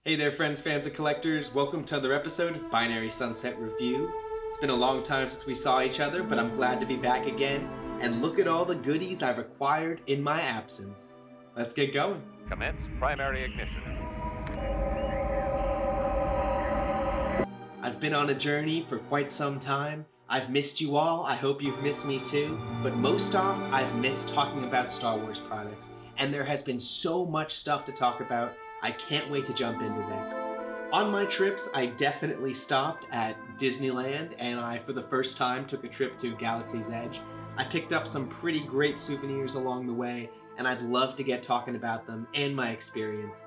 Hey there friends, fans, and collectors. Welcome to another episode of Binary Sunset Review. It's been a long time since we saw each other, but I'm glad to be back again. And look at all the goodies I've acquired in my absence. Let's get going. Commence primary ignition. I've been on a journey for quite some time. I've missed you all. I hope you've missed me too. But most off, I've missed talking about Star Wars products. And there has been so much stuff to talk about. I can't wait to jump into this. On my trips, I definitely stopped at Disneyland, and I, for the first time, took a trip to Galaxy's Edge. I picked up some pretty great souvenirs along the way, and I'd love to get talking about them and my experience.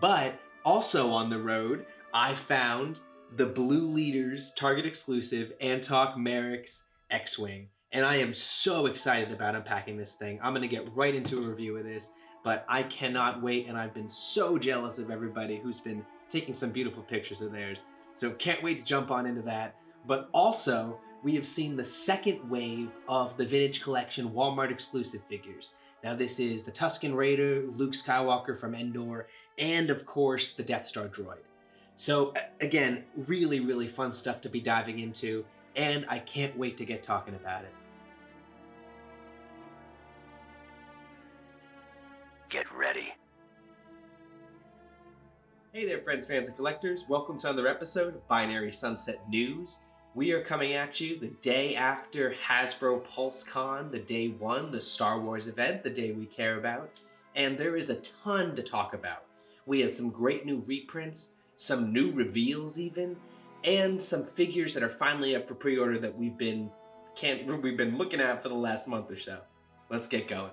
But also on the road, I found the Blue Leaders Target exclusive Antok Merrick's X-Wing, and I am so excited about unpacking this thing. I'm going to get right into a review of this. But I cannot wait, and I've been so jealous of everybody who's been taking some beautiful pictures of theirs. So can't wait to jump on into that. But also, we have seen the second wave of the Vintage Collection Walmart exclusive figures. Now this is the Tuscan Raider, Luke Skywalker from Endor, and of course the Death Star droid. So again, really, really fun stuff to be diving into, and I can't wait to get talking about it. Get ready. Hey there friends, fans, and collectors. Welcome to another episode of Binary Sunset News. We are coming at you the day after Hasbro Pulse Con, the day one, the Star Wars event, the day we care about. And there is a ton to talk about. We had some great new reprints, some new reveals even, and some figures that are finally up for pre-order that we've been looking at for the last month or so. Let's get going.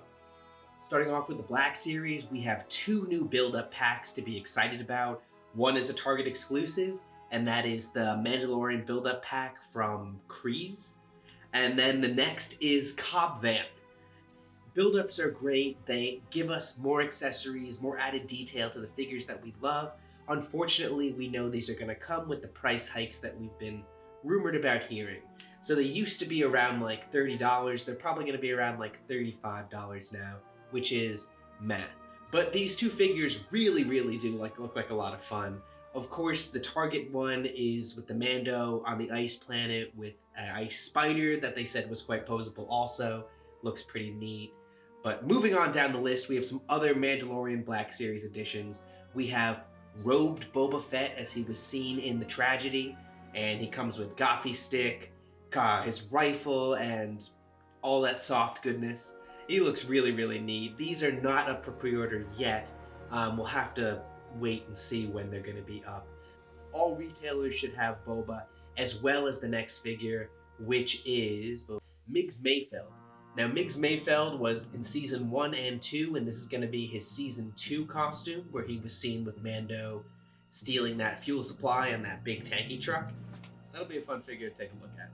Starting off with the Black Series, we have two new build-up packs to be excited about. One is a Target exclusive, and that is the Mandalorian build-up pack from Kryze. And then the next is Cobb Vamp. Build-ups are great. They give us more accessories, more added detail to the figures that we love. Unfortunately, we know these are going to come with the price hikes that we've been rumored about hearing. So they used to be around like $30. They're probably going to be around like $35 now, which is meh. But these two figures really, really do look like a lot of fun. Of course, the Target one is with the Mando on the ice planet with an ice spider that they said was quite posable also. Looks pretty neat. But moving on down the list, we have some other Mandalorian Black Series editions. We have robed Boba Fett as he was seen in the tragedy, and he comes with Gothy stick, his rifle, and all that soft goodness. He looks really, really neat. These are not up for pre-order yet. We'll have to wait and see when they're going to be up. All retailers should have Boba, as well as the next figure, which is Miggs Mayfield. Now, Miggs Mayfield was in Season 1 and 2, and this is going to be his Season 2 costume, where he was seen with Mando stealing that fuel supply on that big tanky truck. That'll be a fun figure to take a look at.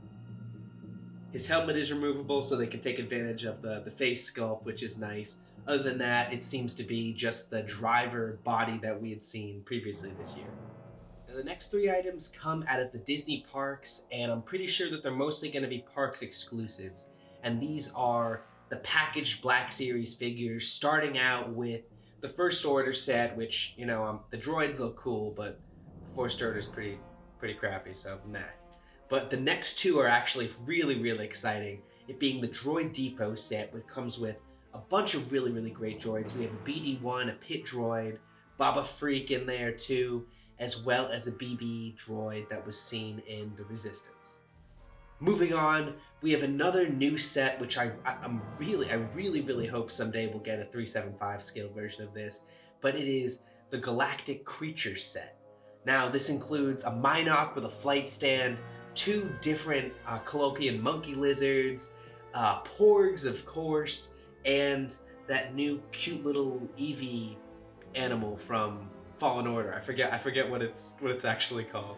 His helmet is removable so they can take advantage of the face sculpt, which is nice. Other than that, it seems to be just the driver body that we had seen previously this year. Now, the next three items come out of the Disney parks, and I'm pretty sure that they're mostly going to be parks exclusives. And these are the packaged Black Series figures, starting out with the First Order set, which, you know, the droids look cool, but the First Order's pretty crappy, so nah. But the next two are actually really, really exciting. It being the Droid Depot set, which comes with a bunch of really, really great droids. We have a BD-1, a Pit droid, Boba Freak in there too, as well as a BB droid that was seen in the Resistance. Moving on, we have another new set, which I really hope someday we'll get a 375 scale version of this, but it is the Galactic Creature Set. Now, this includes a Mynock with a flight stand, two different Colopian monkey lizards, porgs, of course, and that new cute little Eevee animal from Fallen Order. I forget what it's actually called.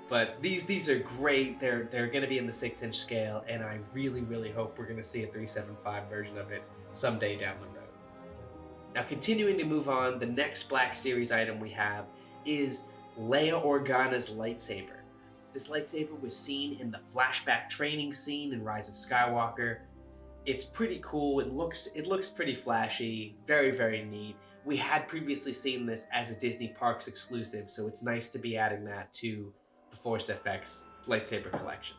But these are great. They're going to be in the 6-inch scale, and I really hope we're going to see a 375 version of it someday down the road. Now, continuing to move on, the next Black Series item we have is Leia Organa's lightsaber. This lightsaber was seen in the flashback training scene in Rise of Skywalker. It's pretty cool. It looks pretty flashy, very neat. we had previously seen this as a Disney Parks exclusive, so it's nice to be adding that to the Force FX lightsaber collection.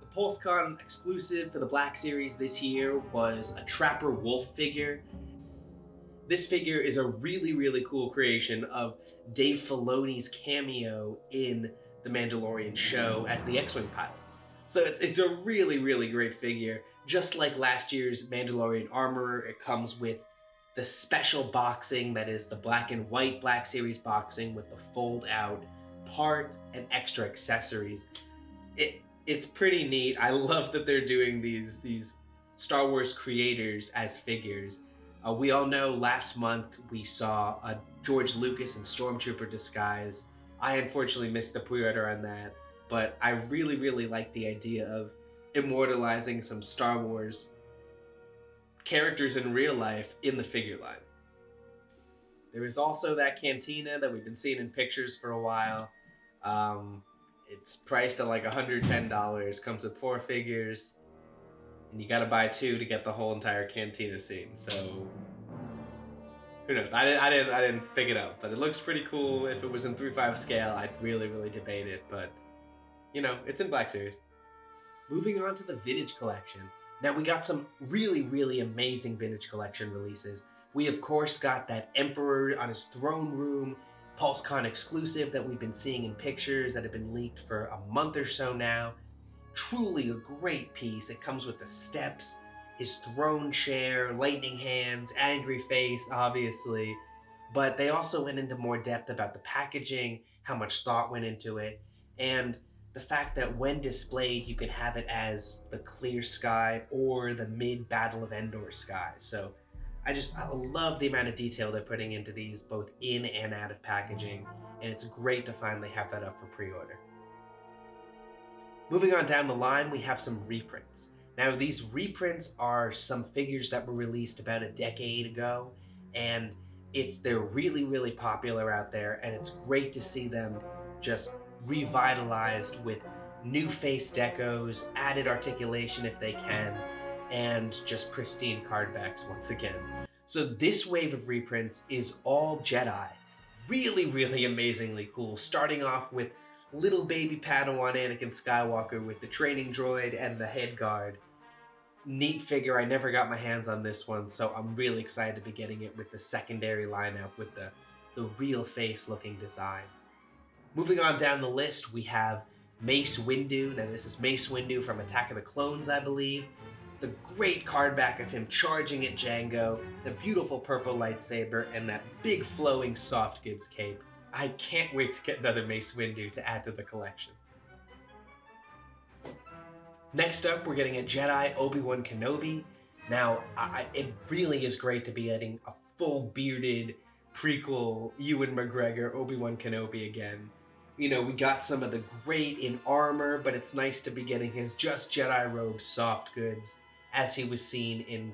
The Pulsecon exclusive for the Black Series this year was a Trapper Wolf figure. This figure is a really, really cool creation of Dave Filoni's cameo in The Mandalorian show as the X-Wing pilot. So it's a really, really great figure. Just like last year's Mandalorian Armorer, it comes with the special boxing that is the black and white Black Series boxing with the fold-out part and extra accessories. It's pretty neat. I love that they're doing these Star Wars creators as figures. We all know last month we saw a George Lucas and Stormtrooper disguise. I unfortunately missed the pre-order on that, but I really, really like the idea of immortalizing some Star Wars characters in real life in the figure line. There is also that cantina that we've been seeing in pictures for a while. It's priced at like $110, comes with 4 figures, and you gotta buy 2 to get the whole entire cantina scene, so who knows? I didn't pick it up, but it looks pretty cool. If it was in 3/5 scale, I'd really, really debate it, but you know, it's in Black Series. Moving on to the Vintage Collection. Now we got some really, really amazing Vintage Collection releases. We of course got that Emperor on his throne room Pulsecon exclusive that we've been seeing in pictures that have been leaked for a month or so now. Truly a great piece. It comes with the steps, his throne chair, lightning hands, angry face, obviously. But they also went into more depth about the packaging, how much thought went into it, and the fact that when displayed, you can have it as the clear sky or the mid-Battle of Endor sky. So I love the amount of detail they're putting into these, both in and out of packaging, and it's great to finally have that up for pre-order. Moving on down the line, we have some reprints. Now, these reprints are some figures that were released about a decade ago, and they're really, really popular out there, and it's great to see them just revitalized with new face decos, added articulation if they can, and just pristine card backs once again. So this wave of reprints is all Jedi. Really, really amazingly cool, starting off with little baby Padawan Anakin Skywalker with the training droid and the head guard. Neat figure. I never got my hands on this one, so I'm really excited to be getting it with the secondary lineup with the real face looking design. Moving on down the list, we have Mace Windu. Now this is Mace Windu from Attack of the Clones, I believe. The great card back of him charging at Jango, the beautiful purple lightsaber, and that big flowing soft goods cape. I can't wait to get another Mace Windu to add to the collection. Next up, we're getting a Jedi Obi-Wan Kenobi. Now, it really is great to be getting a full bearded prequel Ewan McGregor Obi-Wan Kenobi again. You know, we got some of the great in armor, but it's nice to be getting his Just Jedi robe soft goods as he was seen in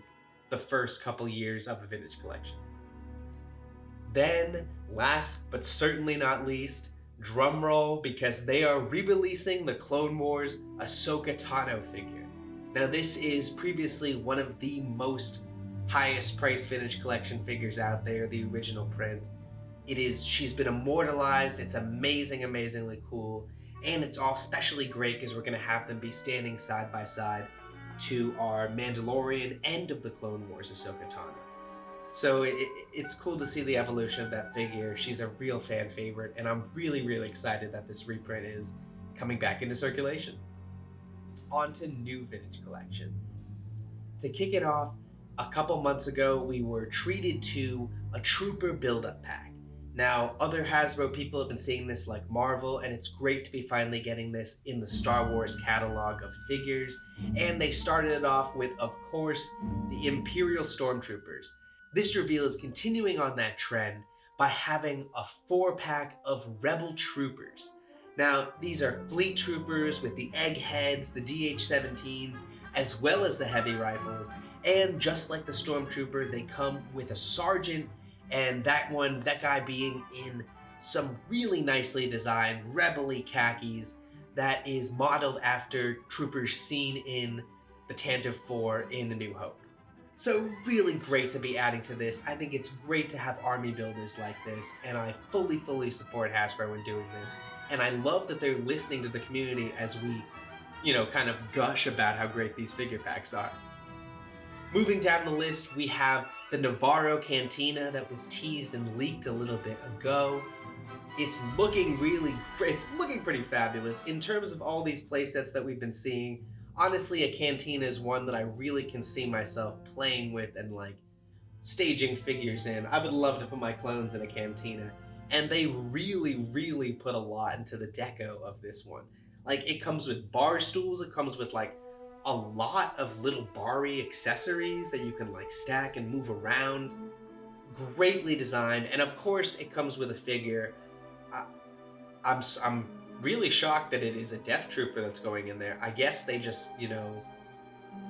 the first couple years of the Vintage Collection. Then, last but certainly not least, drumroll, because they are re-releasing the Clone Wars Ahsoka Tano figure. Now this is previously one of the most highest priced Vintage Collection figures out there, the original print. She's been immortalized, it's amazing, amazingly cool, and it's all especially great because we're going to have them be standing side by side to our Mandalorian end of the Clone Wars Ahsoka Tano. So it's cool to see the evolution of that figure. She's a real fan favorite, and I'm really, really excited that this reprint is coming back into circulation. On to new Vintage Collection. To kick it off, a couple months ago, we were treated to a Trooper build-up pack. Now, other Hasbro people have been seeing this like Marvel, and it's great to be finally getting this in the Star Wars catalog of figures. And they started it off with, of course, the Imperial Stormtroopers. This reveal is continuing on that trend by having a 4-pack of Rebel Troopers. Now, these are fleet troopers with the egg heads, the DH-17s, as well as the heavy rifles. And just like the Stormtrooper, they come with a sergeant, and that guy being in some really nicely designed rebel-y khakis that is modeled after troopers seen in the Tantive 4 in A New Hope. So really great to be adding to this. I think it's great to have army builders like this, and I fully support Hasbro in doing this. And I love that they're listening to the community as we, kind of gush about how great these figure packs are. Moving down the list, we have the Navarro Cantina that was teased and leaked a little bit ago. It's looking really great. It's looking pretty fabulous. In terms of all these playsets that we've been seeing, honestly, a Cantina is one that I really can see myself playing with and staging figures in. I would love to put my clones in a Cantina. And they really put a lot into the deco of this one. It comes with bar stools, it comes with a lot of little bar-y accessories that you can stack and move around. Greatly designed, and of course it comes with a figure. I'm really shocked that it is a Death Trooper that's going in there. I guess they just,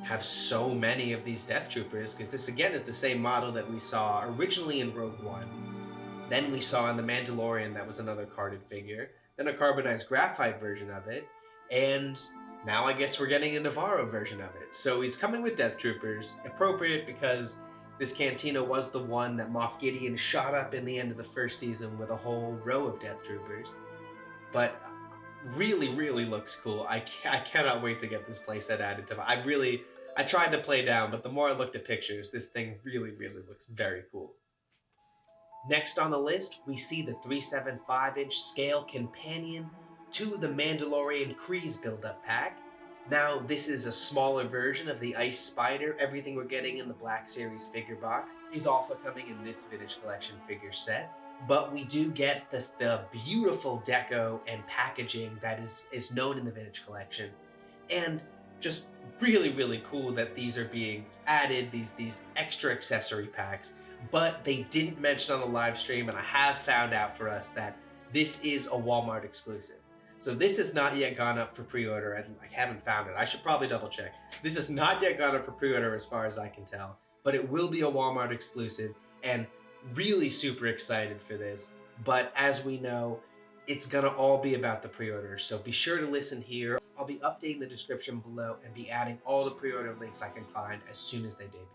have so many of these Death Troopers, because this again is the same model that we saw originally in Rogue One. Then we saw in The Mandalorian, that was another carded figure. Then a carbonized graphite version of it. And now I guess we're getting a Navarro version of it. So he's coming with Death Troopers. Appropriate because this Cantina was the one that Moff Gideon shot up in the end of the first season with a whole row of Death Troopers. But really looks cool. I cannot wait to get this playset added to my... I tried to play down, but the more I looked at pictures, this thing really looks very cool. Next on the list, we see the 375-inch scale companion to the Mandalorian Kryze build-up pack. Now, this is a smaller version of the Ice Spider. Everything we're getting in the Black Series figure box is also coming in this Vintage Collection figure set. But we do get the beautiful deco and packaging that is known in the Vintage Collection. And just really cool that these are being added, these extra accessory packs. But they didn't mention on the live stream, and I have found out for us that this is a Walmart exclusive. So this has not yet gone up for pre-order. I haven't found it. I should probably double check. This has not yet gone up for pre-order as far as I can tell, but it will be a Walmart exclusive, and really super excited for this. But as we know, it's gonna all be about the pre-order, so be sure to listen here. I'll be updating the description below and be adding all the pre-order links I can find as soon as they debut.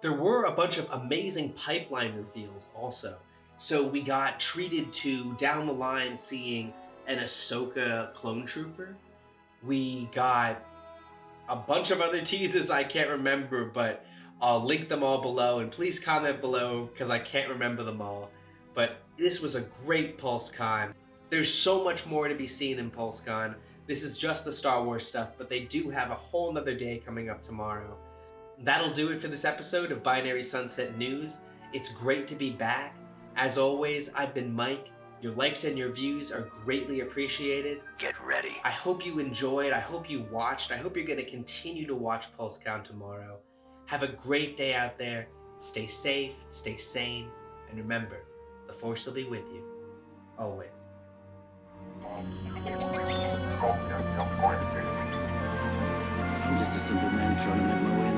There were a bunch of amazing pipeline reveals also. So we got treated to, down the line, seeing an Ahsoka clone trooper. We got a bunch of other teases I can't remember, but I'll link them all below, and please comment below because I can't remember them all. But this was a great Pulsecon. There's so much more to be seen in Pulsecon. This is just the Star Wars stuff, but they do have a whole nother day coming up tomorrow. That'll do it for this episode of Binary Sunset News. It's great to be back. As always, I've been Mike. Your likes and your views are greatly appreciated. Get ready. I hope you enjoyed. I hope you watched. I hope you're going to continue to watch Pulsecon tomorrow. Have a great day out there. Stay safe, stay sane, and remember, the Force will be with you. Always. I'm just a simple man trying to make my way in